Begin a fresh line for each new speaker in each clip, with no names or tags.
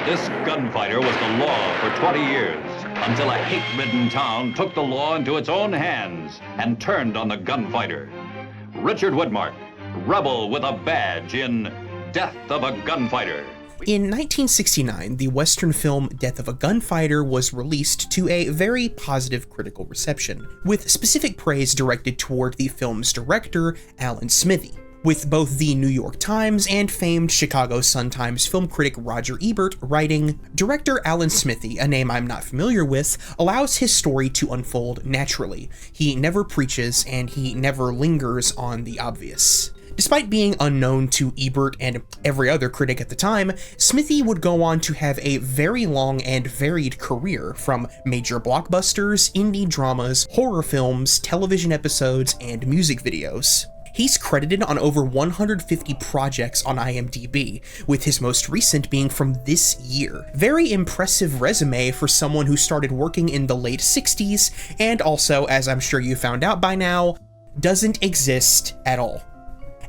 This gunfighter was the law for 20 years, until a hate-ridden town took the law into its own hands and turned on the gunfighter. Richard Widmark, rebel with a badge in Death of a Gunfighter.
In 1969, the Western film Death of a Gunfighter was released to a very positive critical reception, with specific praise directed toward the film's director, Alan Smithy, with both the New York Times and famed Chicago Sun-Times film critic Roger Ebert writing, "Director Alan Smithy, a name I'm not familiar with, allows his story to unfold naturally. He never preaches, and he never lingers on the obvious." Despite being unknown to Ebert and every other critic at the time, Smithy would go on to have a very long and varied career, from major blockbusters, indie dramas, horror films, television episodes, and music videos. He's credited on over 150 projects on IMDb, with his most recent being from this year. Very impressive resume for someone who started working in the late 60s, and also, as I'm sure you found out by now, doesn't exist at all.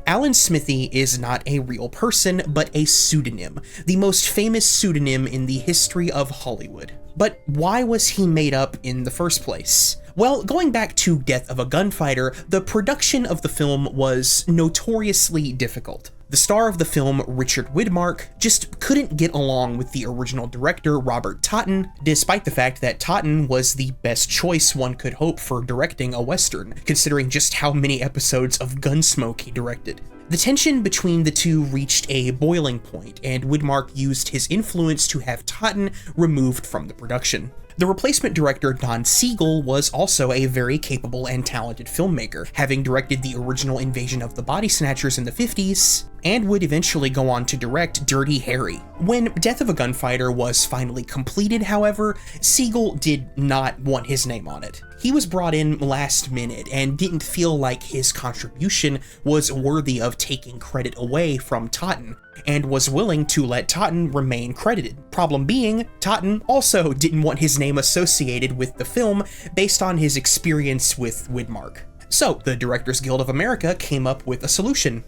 Alan Smithy is not a real person, but a pseudonym, the most famous pseudonym in the history of Hollywood. But why was he made up in the first place? Well, going back to Death of a Gunfighter, the production of the film was notoriously difficult. The star of the film, Richard Widmark, just couldn't get along with the original director, Robert Totten, despite the fact that Totten was the best choice one could hope for directing a Western, considering just how many episodes of Gunsmoke he directed. The tension between the two reached a boiling point, and Widmark used his influence to have Totten removed from the production. The replacement director, Don Siegel, was also a very capable and talented filmmaker, having directed the original Invasion of the Body Snatchers in the 50s, and would eventually go on to direct Dirty Harry. When Death of a Gunfighter was finally completed, however, Siegel did not want his name on it. He was brought in last minute and didn't feel like his contribution was worthy of taking credit away from Totten, and was willing to let Totten remain credited. Problem being, Totten also didn't want his name associated with the film based on his experience with Widmark. So, the Directors Guild of America came up with a solution.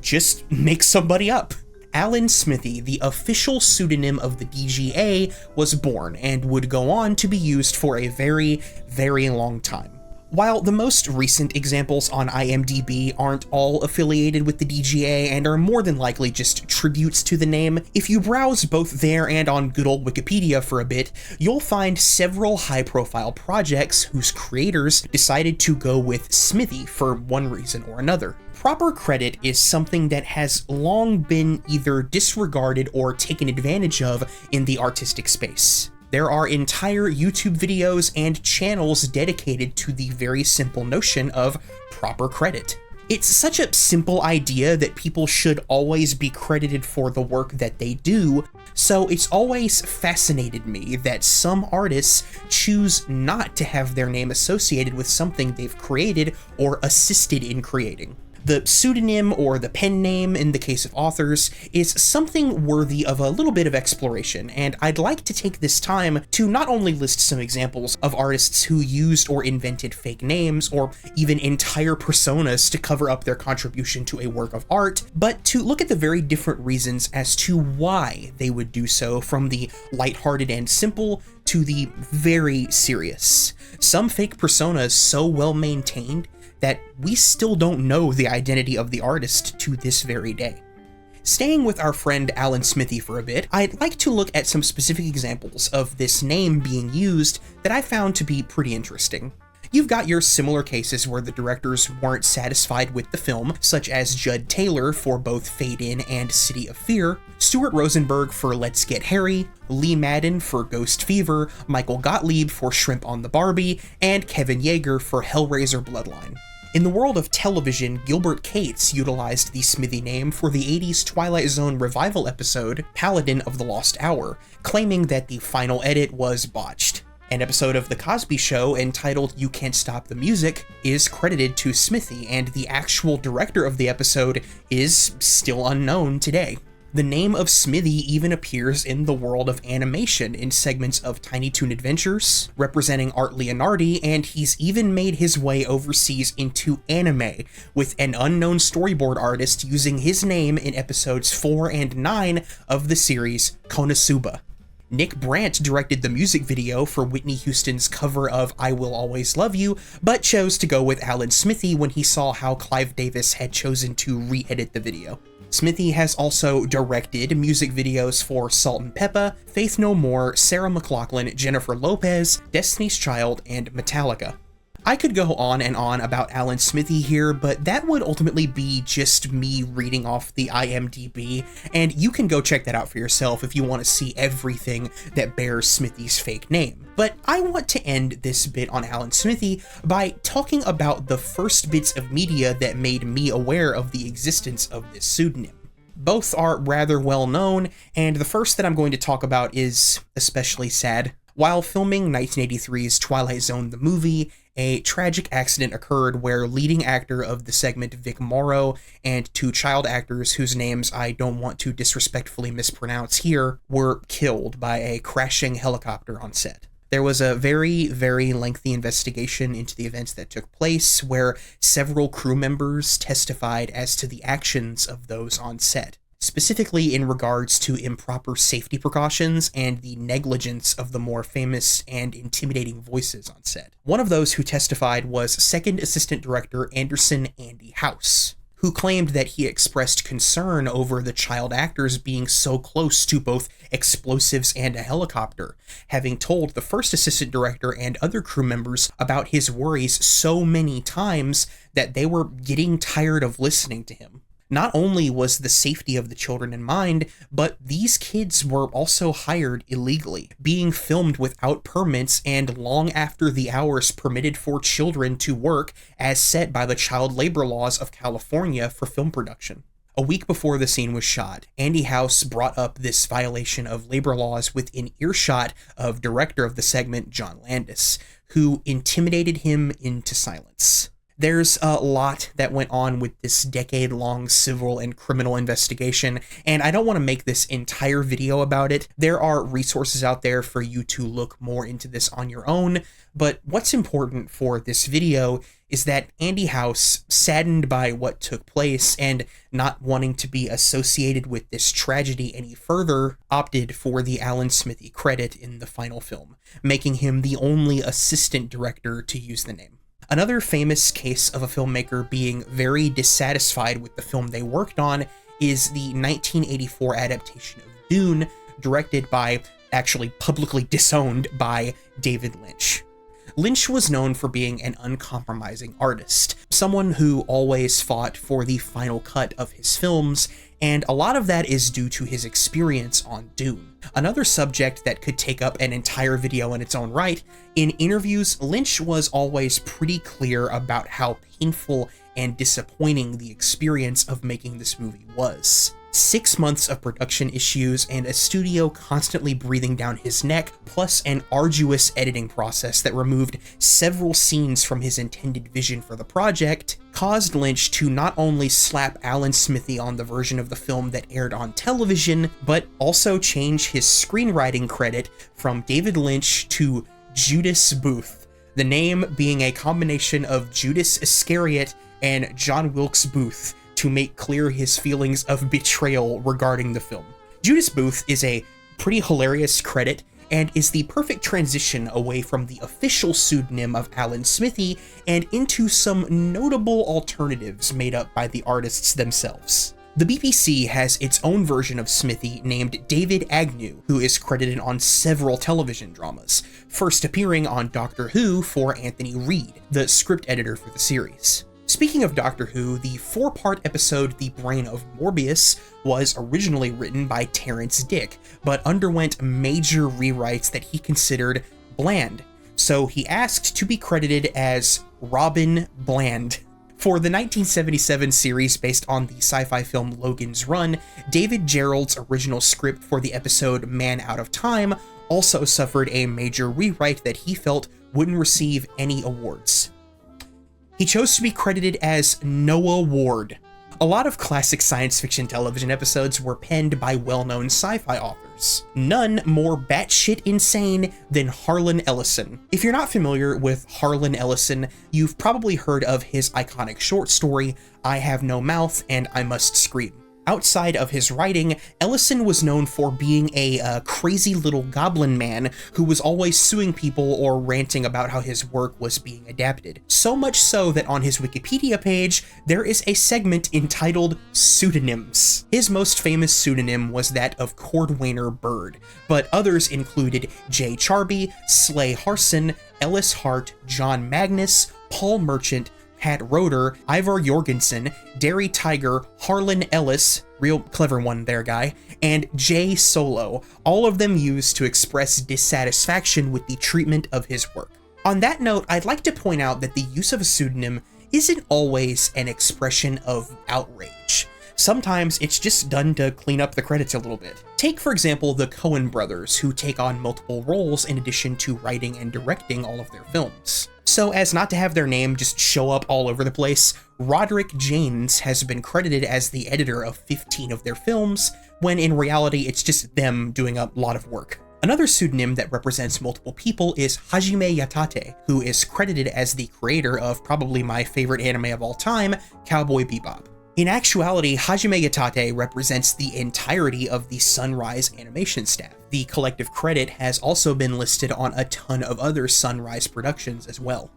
Just make somebody up. Alan Smithy, the official pseudonym of the DGA, was born and would go on to be used for a very, very long time. While the most recent examples on IMDb aren't all affiliated with the DGA and are more than likely just tributes to the name, if you browse both there and on good old Wikipedia for a bit, you'll find several high-profile projects whose creators decided to go with Smithy for one reason or another. Proper credit is something that has long been either disregarded or taken advantage of in the artistic space. There are entire YouTube videos and channels dedicated to the very simple notion of proper credit. It's such a simple idea that people should always be credited for the work that they do, so it's always fascinated me that some artists choose not to have their name associated with something they've created or assisted in creating. The pseudonym, or the pen name in the case of authors, is something worthy of a little bit of exploration, and I'd like to take this time to not only list some examples of artists who used or invented fake names, or even entire personas to cover up their contribution to a work of art, but to look at the very different reasons as to why they would do so, from the lighthearted and simple to the very serious. Some fake personas so well maintained that we still don't know the identity of the artist to this very day. Staying with our friend Alan Smithy for a bit, I'd like to look at some specific examples of this name being used that I found to be pretty interesting. You've got your similar cases where the directors weren't satisfied with the film, such as Judd Taylor for both Fade In and City of Fear, Stuart Rosenberg for Let's Get Harry, Lee Madden for Ghost Fever, Michael Gottlieb for Shrimp on the Barbie, and Kevin Yeager for Hellraiser Bloodline. In the world of television, Gilbert Cates utilized the Smithy name for the 80s Twilight Zone revival episode, Paladin of the Lost Hour, claiming that the final edit was botched. An episode of The Cosby Show entitled You Can't Stop the Music is credited to Smithy, and the actual director of the episode is still unknown today. The name of Smithy even appears in the world of animation in segments of Tiny Toon Adventures, representing Art Leonardi, and he's even made his way overseas into anime, with an unknown storyboard artist using his name in episodes 4 and 9 of the series KonoSuba. Nick Brandt directed the music video for Whitney Houston's cover of I Will Always Love You, but chose to go with Alan Smithy when he saw how Clive Davis had chosen to re-edit the video. Smithy has also directed music videos for Salt and Peppa, Faith No More, Sarah McLachlan, Jennifer Lopez, Destiny's Child, and Metallica. I could go on and on about Alan Smithy here, but that would ultimately be just me reading off the IMDb, and you can go check that out for yourself if you want to see everything that bears Smithy's fake name. But I want to end this bit on Alan Smithy by talking about the first bits of media that made me aware of the existence of this pseudonym. Both are rather well known, and the first that I'm going to talk about is especially sad. While filming 1983's Twilight Zone the movie, a tragic accident occurred where leading actor of the segment Vic Morrow and 2 child actors whose names I don't want to disrespectfully mispronounce here were killed by a crashing helicopter on set. There was a very, very lengthy investigation into the events that took place, where several crew members testified as to the actions of those on set, specifically in regards to improper safety precautions and the negligence of the more famous and intimidating voices on set. One of those who testified was Second Assistant Director Anderson Andy House, who claimed that he expressed concern over the child actors being so close to both explosives and a helicopter, having told the first assistant director and other crew members about his worries so many times that they were getting tired of listening to him. Not only was the safety of the children in mind, but these kids were also hired illegally, being filmed without permits and long after the hours permitted for children to work as set by the child labor laws of California for film production. A week before the scene was shot, Andy House brought up this violation of labor laws within earshot of director of the segment, John Landis, who intimidated him into silence. There's a lot that went on with this decade-long civil and criminal investigation, and I don't want to make this entire video about it. There are resources out there for you to look more into this on your own, but what's important for this video is that Andy House, saddened by what took place and not wanting to be associated with this tragedy any further, opted for the Alan Smithy credit in the final film, making him the only assistant director to use the name. Another famous case of a filmmaker being very dissatisfied with the film they worked on is the 1984 adaptation of Dune, directed by, actually publicly disowned by, David Lynch. Lynch was known for being an uncompromising artist, someone who always fought for the final cut of his films, and a lot of that is due to his experience on Dune. Another subject that could take up an entire video in its own right, in interviews, Lynch was always pretty clear about how painful and disappointing the experience of making this movie was. 6 months of production issues and a studio constantly breathing down his neck, plus an arduous editing process that removed several scenes from his intended vision for the project, caused Lynch to not only slap Alan Smithy on the version of the film that aired on television, but also change his screenwriting credit from David Lynch to Judas Booth, the name being a combination of Judas Iscariot and John Wilkes Booth, to make clear his feelings of betrayal regarding the film. Judas Booth is a pretty hilarious credit and is the perfect transition away from the official pseudonym of Alan Smithy and into some notable alternatives made up by the artists themselves. The BBC has its own version of Smithy named David Agnew, who is credited on several television dramas, first appearing on Doctor Who for Anthony Reid, the script editor for the series. Speaking of Doctor Who, the 4-part episode The Brain of Morbius was originally written by Terrence Dick, but underwent major rewrites that he considered bland, so he asked to be credited as Robin Bland. For the 1977 series based on the sci-fi film Logan's Run, David Gerrold's original script for the episode Man Out of Time also suffered a major rewrite that he felt wouldn't receive any awards. He chose to be credited as Noah Ward. A lot of classic science fiction television episodes were penned by well-known sci-fi authors. None more batshit insane than Harlan Ellison. If you're not familiar with Harlan Ellison, you've probably heard of his iconic short story, I Have No Mouth and I Must Scream. Outside of his writing, Ellison was known for being a crazy little goblin man who was always suing people or ranting about how his work was being adapted. So much so that on his Wikipedia page, there is a segment entitled Pseudonyms. His most famous pseudonym was that of Cordwainer Bird, but others included J. Charby, Slay Harson, Ellis Hart, John Magnus, Paul Merchant, Pat Roeder, Ivar Jorgensen, Derry Tiger, Harlan Ellis, real clever one there, guy, and Jay Solo, all of them used to express dissatisfaction with the treatment of his work. On that note, I'd like to point out that the use of a pseudonym isn't always an expression of outrage. Sometimes it's just done to clean up the credits a little bit. Take, for example, the Coen brothers, who take on multiple roles in addition to writing and directing all of their films. So as not to have their name just show up all over the place, Roderick Jaynes has been credited as the editor of 15 of their films, when in reality it's just them doing a lot of work. Another pseudonym that represents multiple people is Hajime Yatate, who is credited as the creator of probably my favorite anime of all time, Cowboy Bebop. In actuality, Hajime Yatate represents the entirety of the Sunrise animation staff. The collective credit has also been listed on a ton of other Sunrise productions as well.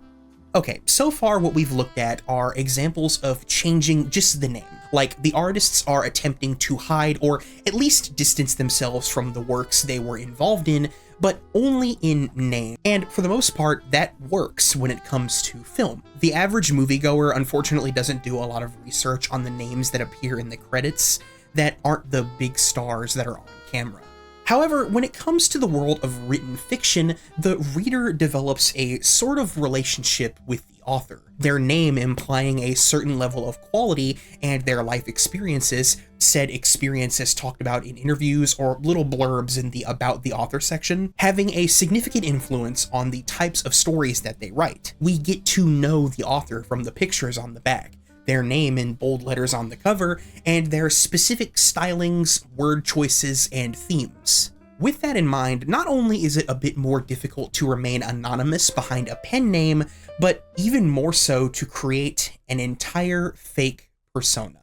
Okay, so far what we've looked at are examples of changing just the name. Like, the artists are attempting to hide or at least distance themselves from the works they were involved in, but only in name. And for the most part, that works when it comes to film. The average moviegoer unfortunately doesn't do a lot of research on the names that appear in the credits that aren't the big stars that are on camera. However, when it comes to the world of written fiction, the reader develops a sort of relationship with the author, their name implying a certain level of quality and their life experiences, said experiences talked about in interviews or little blurbs in the About the Author section, having a significant influence on the types of stories that they write. We get to know the author from the pictures on the back, their name in bold letters on the cover, and their specific stylings, word choices, and themes. With that in mind, not only is it a bit more difficult to remain anonymous behind a pen name, but even more so to create an entire fake persona.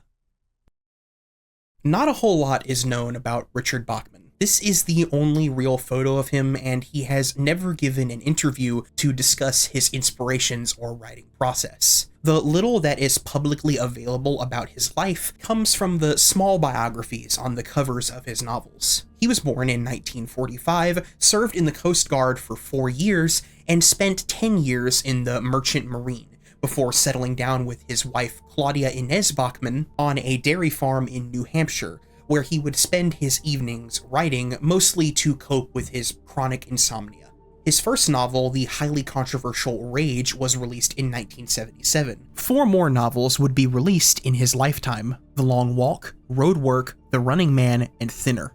Not a whole lot is known about Richard Bachmann. This is the only real photo of him, and he has never given an interview to discuss his inspirations or writing process. The little that is publicly available about his life comes from the small biographies on the covers of his novels. He was born in 1945, served in the Coast Guard for 4 years, and spent 10 years in the Merchant Marine, before settling down with his wife Claudia Inez Bachmann on a dairy farm in New Hampshire, where he would spend his evenings writing, mostly to cope with his chronic insomnia. His first novel, the highly controversial Rage, was released in 1977. 4 more novels would be released in his lifetime: The Long Walk, Road Work, The Running Man, and Thinner.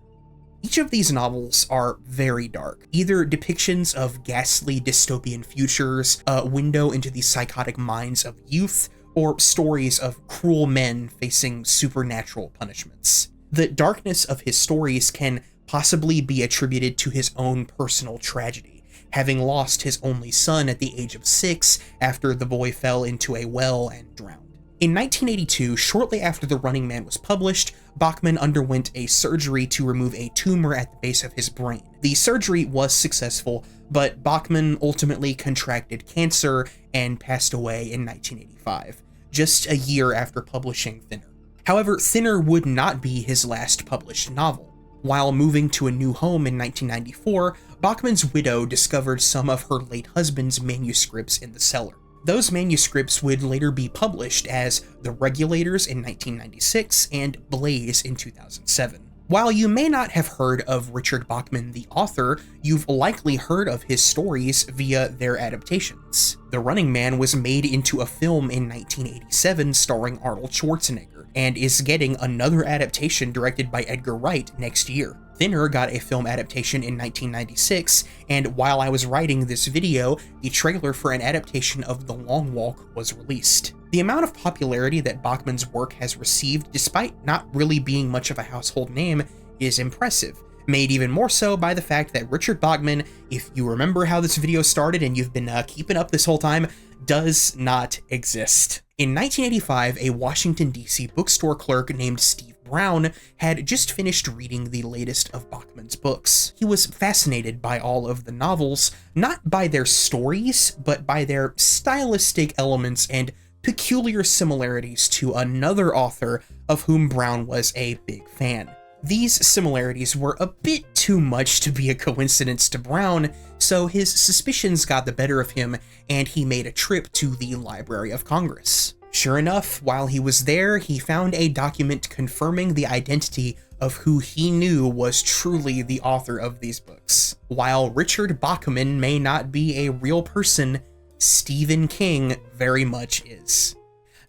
Each of these novels are very dark, either depictions of ghastly dystopian futures, a window into the psychotic minds of youth, or stories of cruel men facing supernatural punishments. The darkness of his stories can possibly be attributed to his own personal tragedy, having lost his only son at the age of 6 after the boy fell into a well and drowned. In 1982, shortly after The Running Man was published, Bachmann underwent a surgery to remove a tumor at the base of his brain. The surgery was successful, but Bachmann ultimately contracted cancer and passed away in 1985, just a year after publishing Thinner. However, Thinner would not be his last published novel. While moving to a new home in 1994, Bachmann's widow discovered some of her late husband's manuscripts in the cellar. Those manuscripts would later be published as The Regulators in 1996 and Blaze in 2007. While you may not have heard of Richard Bachmann the author, you've likely heard of his stories via their adaptations. The Running Man was made into a film in 1987 starring Arnold Schwarzenegger, and is getting another adaptation directed by Edgar Wright next year. Thinner got a film adaptation in 1996, and while I was writing this video, the trailer for an adaptation of The Long Walk was released. The amount of popularity that Bachmann's work has received, despite not really being much of a household name, is impressive, made even more so by the fact that Richard Bachman, if you remember how this video started and you've been keeping up this whole time, does not exist. In 1985, a Washington, D.C. bookstore clerk named Steve Brown had just finished reading the latest of Bachmann's books. He was fascinated by all of the novels, not by their stories, but by their stylistic elements and peculiar similarities to another author of whom Brown was a big fan. These similarities were a bit too much to be a coincidence to Brown, so his suspicions got the better of him and he made a trip to the Library of Congress. Sure enough, while he was there, he found a document confirming the identity of who he knew was truly the author of these books. While Richard Bachman may not be a real person, Stephen King very much is.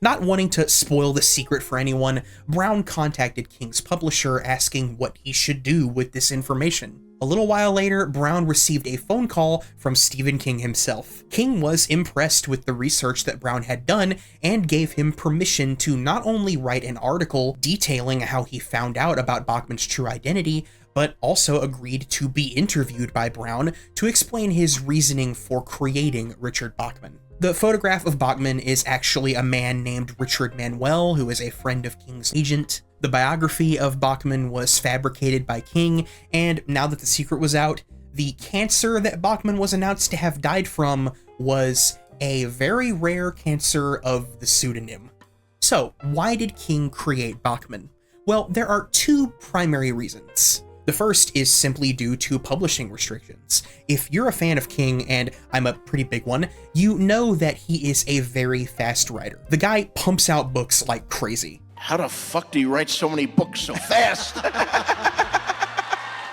Not wanting to spoil the secret for anyone, Brown contacted King's publisher asking what he should do with this information. A little while later, Brown received a phone call from Stephen King himself. King was impressed with the research that Brown had done and gave him permission to not only write an article detailing how he found out about Bachman's true identity, but also agreed to be interviewed by Brown to explain his reasoning for creating Richard Bachman. The photograph of Bachman is actually a man named Richard Manuel, who is a friend of King's agent. The biography of Bachman was fabricated by King, and now that the secret was out, the cancer that Bachman was announced to have died from was a very rare cancer of the pseudonym. So, why did King create Bachman? Well, there are two primary reasons. The first is simply due to publishing restrictions. If you're a fan of King, and I'm a pretty big one, you know that he is a very fast writer. The guy pumps out books like crazy.
How the fuck do you write so many books so fast?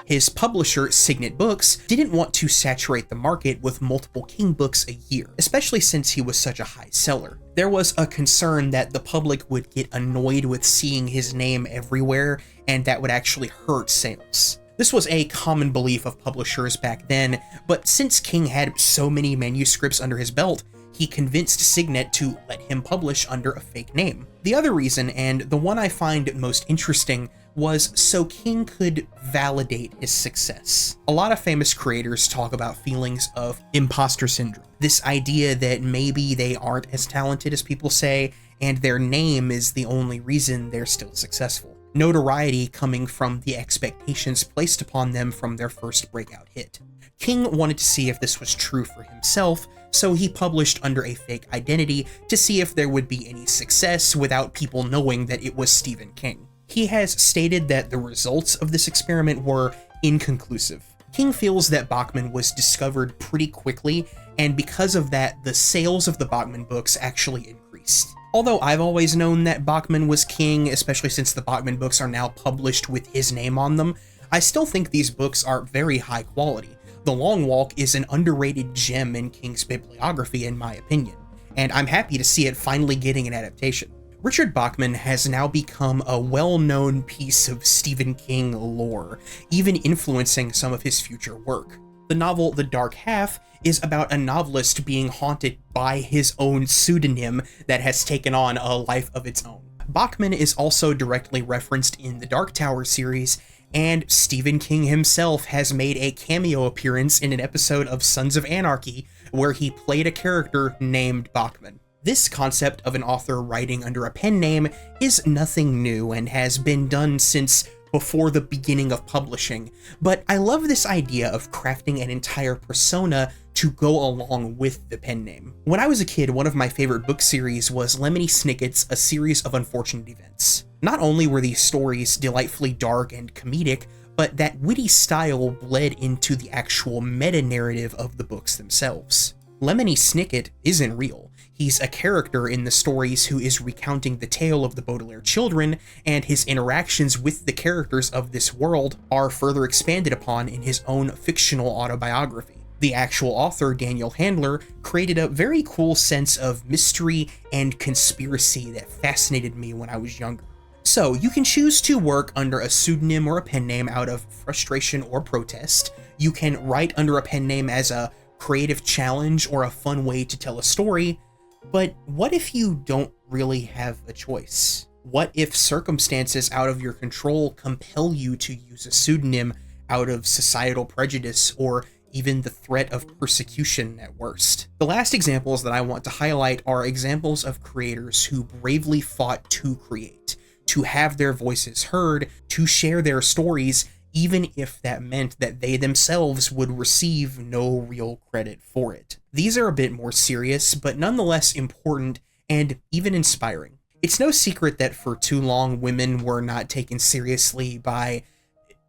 His publisher, Signet Books, didn't want to saturate the market with multiple King books a year, especially since he was such a high seller. There was a concern that the public would get annoyed with seeing his name everywhere, and that would actually hurt sales. This was a common belief of publishers back then, but since King had so many manuscripts under his belt, he convinced Signet to let him publish under a fake name. The other reason, and the one I find most interesting, was so King could validate his success. A lot of famous creators talk about feelings of imposter syndrome. This idea that maybe they aren't as talented as people say, and their name is the only reason they're still successful. Notoriety coming from the expectations placed upon them from their first breakout hit. King wanted to see if this was true for himself, so he published under a fake identity to see if there would be any success without people knowing that it was Stephen King. He has stated that the results of this experiment were inconclusive. King feels that Bachman was discovered pretty quickly, and because of that, the sales of the Bachman books actually increased. Although I've always known that Bachman was King, especially since the Bachman books are now published with his name on them, I still think these books are very high quality. The Long Walk is an underrated gem in King's bibliography, in my opinion, and I'm happy to see it finally getting an adaptation. Richard Bachman has now become a well-known piece of Stephen King lore, even influencing some of his future work. The novel The Dark Half is about a novelist being haunted by his own pseudonym that has taken on a life of its own. Bachman is also directly referenced in the Dark Tower series, and Stephen King himself has made a cameo appearance in an episode of Sons of Anarchy where he played a character named Bachman. This concept of an author writing under a pen name is nothing new and has been done since before the beginning of publishing, but I love this idea of crafting an entire persona to go along with the pen name. When I was a kid, one of my favorite book series was Lemony Snicket's A Series of Unfortunate Events. Not only were these stories delightfully dark and comedic, but that witty style bled into the actual meta-narrative of the books themselves. Lemony Snicket isn't real. He's a character in the stories who is recounting the tale of the Baudelaire children, and his interactions with the characters of this world are further expanded upon in his own fictional autobiography. The actual author, Daniel Handler, created a very cool sense of mystery and conspiracy that fascinated me when I was younger. So, you can choose to work under a pseudonym or a pen name out of frustration or protest. You can write under a pen name as a creative challenge or a fun way to tell a story. But what if you don't really have a choice? What if circumstances out of your control compel you to use a pseudonym out of societal prejudice or even the threat of persecution at worst? The last examples that I want to highlight are examples of creators who bravely fought to create, to have their voices heard, to share their stories, even if that meant that they themselves would receive no real credit for it. These are a bit more serious, but nonetheless important and even inspiring. It's no secret that for too long, women were not taken seriously by,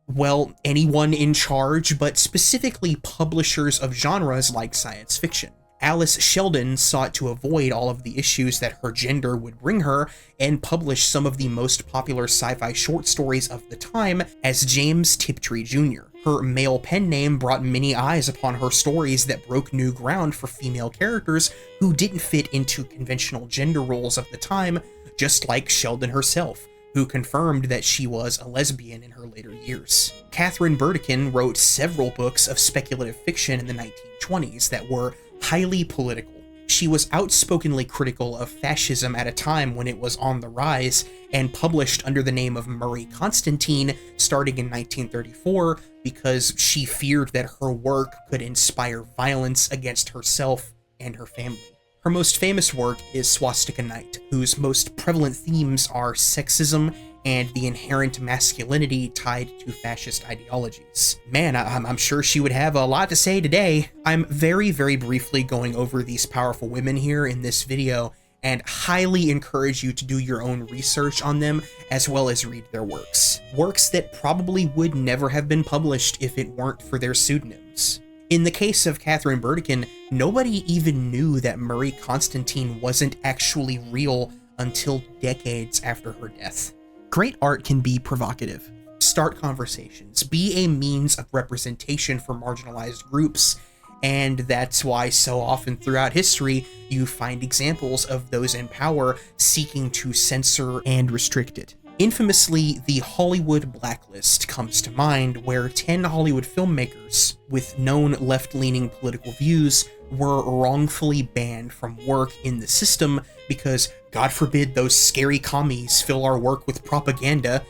well, anyone in charge, but specifically publishers of genres like science fiction. Alice Sheldon sought to avoid all of the issues that her gender would bring her and published some of the most popular sci-fi short stories of the time as James Tiptree Jr. Her male pen name brought many eyes upon her stories that broke new ground for female characters who didn't fit into conventional gender roles of the time, just like Sheldon herself, who confirmed that she was a lesbian in her later years. Katherine Berdikin wrote several books of speculative fiction in the 1920s that were highly political. She was outspokenly critical of fascism at a time when it was on the rise, and published under the name of Marie Constantine starting in 1934 because she feared that her work could inspire violence against herself and her family. Her most famous work is Swastika Night, whose most prevalent themes are sexism and the inherent masculinity tied to fascist ideologies. Man, I'm sure she would have a lot to say today. I'm very, very briefly going over these powerful women here in this video, and highly encourage you to do your own research on them, as well as read their works. Works that probably would never have been published if it weren't for their pseudonyms. In the case of Katherine Berdikin, nobody even knew that Marie Constantine wasn't actually real until decades after her death. Great art can be provocative, start conversations, be a means of representation for marginalized groups, and that's why so often throughout history you find examples of those in power seeking to censor and restrict it. Infamously, the Hollywood blacklist comes to mind, where 10 Hollywood filmmakers with known left-leaning political views were wrongfully banned from work in the system because, God forbid, those scary commies fill our work with propaganda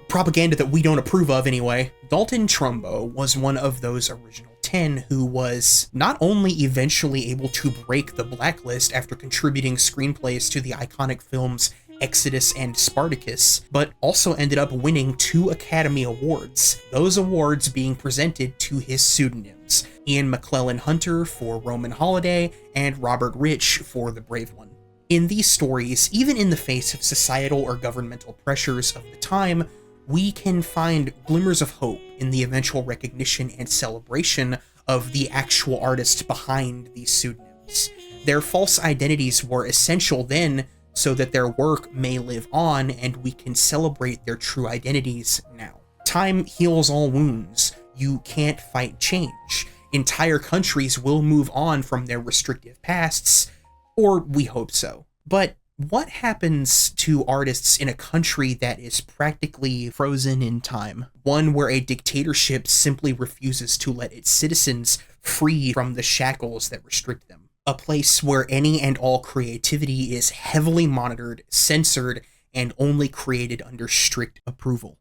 that we don't approve of anyway. Dalton Trumbo was one of those original 10 who was not only eventually able to break the blacklist after contributing screenplays to the iconic films Exodus and Spartacus, but also ended up winning 2 Academy Awards, those awards being presented to his pseudonyms, Ian McClellan Hunter for Roman Holiday and Robert Rich for The Brave One. In these stories, even in the face of societal or governmental pressures of the time, we can find glimmers of hope in the eventual recognition and celebration of the actual artists behind these pseudonyms. Their false identities were essential then, so that their work may live on and we can celebrate their true identities now. Time heals all wounds. You can't fight change. Entire countries will move on from their restrictive pasts, or we hope so. But what happens to artists in a country that is practically frozen in time? One where a dictatorship simply refuses to let its citizens free from the shackles that restrict them. A place where any and all creativity is heavily monitored, censored, and only created under strict approval.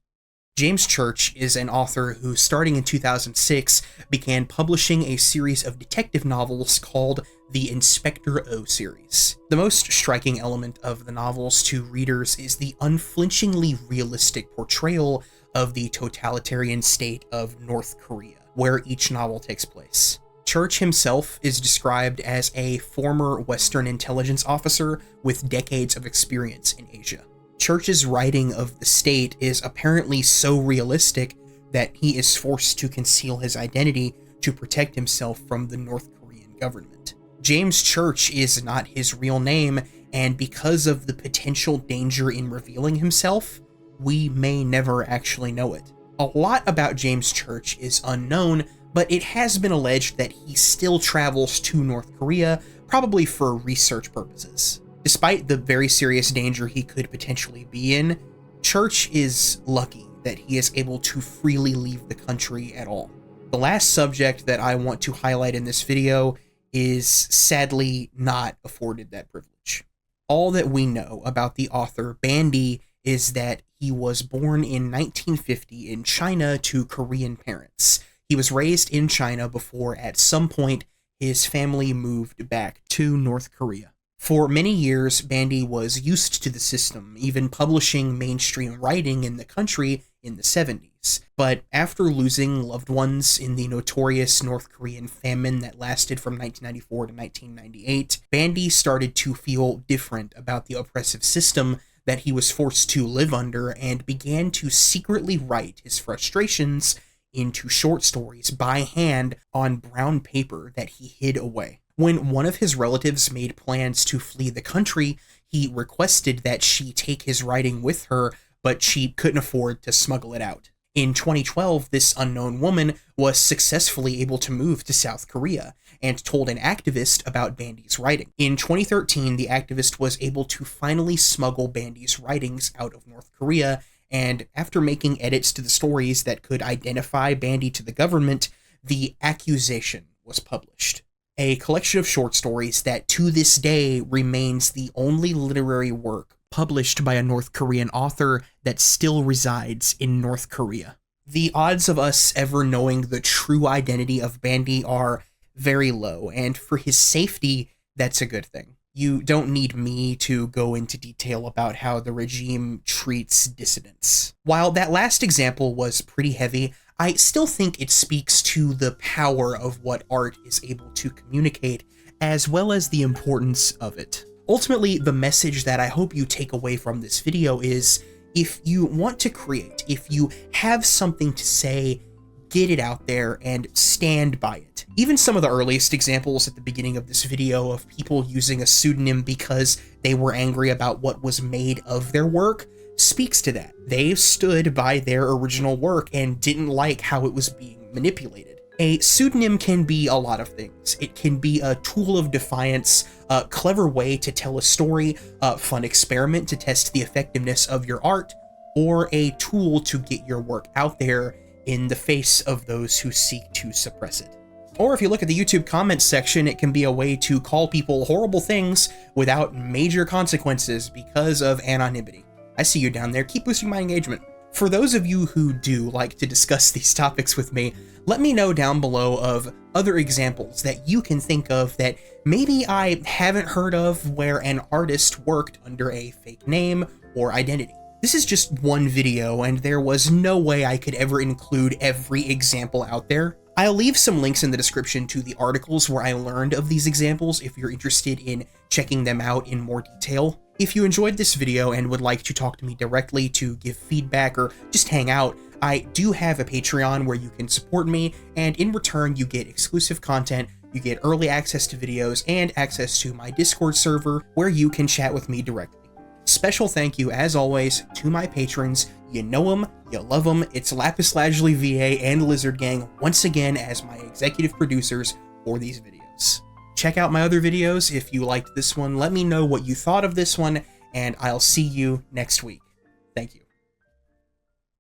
James Church is an author who, starting in 2006, began publishing a series of detective novels called the Inspector O series. The most striking element of the novels to readers is the unflinchingly realistic portrayal of the totalitarian state of North Korea, where each novel takes place. Church himself is described as a former Western intelligence officer with decades of experience in Asia. Church's writing of the state is apparently so realistic that he is forced to conceal his identity to protect himself from the North Korean government. James Church is not his real name, and because of the potential danger in revealing himself, we may never actually know it. A lot about James Church is unknown, but it has been alleged that he still travels to North Korea, probably for research purposes. Despite the very serious danger he could potentially be in, Church is lucky that he is able to freely leave the country at all. The last subject that I want to highlight in this video is sadly not afforded that privilege. All that we know about the author Bandy is that he was born in 1950 in China to Korean parents. He was raised in China before, at some point, his family moved back to North Korea. For many years, Bandy was used to the system, even publishing mainstream writing in the country in the 70s. But after losing loved ones in the notorious North Korean famine that lasted from 1994 to 1998, Bandy started to feel different about the oppressive system that he was forced to live under and began to secretly write his frustrations into short stories by hand on brown paper that he hid away. When one of his relatives made plans to flee the country, he requested that she take his writing with her, but she couldn't afford to smuggle it out. In 2012, this unknown woman was successfully able to move to South Korea and told an activist about Bandy's writing. In 2013, the activist was able to finally smuggle Bandy's writings out of North Korea, and after making edits to the stories that could identify Bandy to the government, the accusation was published. A collection of short stories that to this day remains the only literary work published by a North Korean author that still resides in North Korea. The odds of us ever knowing the true identity of Bandy are very low, and for his safety, that's a good thing. You don't need me to go into detail about how the regime treats dissidents. While that last example was pretty heavy, I still think it speaks to the power of what art is able to communicate, as well as the importance of it. Ultimately, the message that I hope you take away from this video is, if you want to create, if you have something to say, get it out there and stand by it. Even some of the earliest examples at the beginning of this video of people using a pseudonym because they were angry about what was made of their work speaks to that. They stood by their original work and didn't like how it was being manipulated. A pseudonym can be a lot of things. It can be a tool of defiance, a clever way to tell a story, a fun experiment to test the effectiveness of your art, or a tool to get your work out there in the face of those who seek to suppress it. Or if you look at the YouTube comments section, it can be a way to call people horrible things without major consequences because of anonymity. I see you down there. Keep boosting my engagement. For those of you who do like to discuss these topics with me, let me know down below of other examples that you can think of that maybe I haven't heard of where an artist worked under a fake name or identity. This is just one video, and there was no way I could ever include every example out there. I'll leave some links in the description to the articles where I learned of these examples if you're interested in checking them out in more detail. If you enjoyed this video and would like to talk to me directly to give feedback or just hang out, I do have a Patreon where you can support me, and in return you get exclusive content, you get early access to videos, and access to my Discord server where you can chat with me directly. Special thank you, as always, to my patrons. You know them, you love them. It's Lapis Lazuli VA and Lizard Gang once again as my executive producers for these videos. Check out my other videos if you liked this one. Let me know what you thought of this one, and I'll see you next week. Thank you.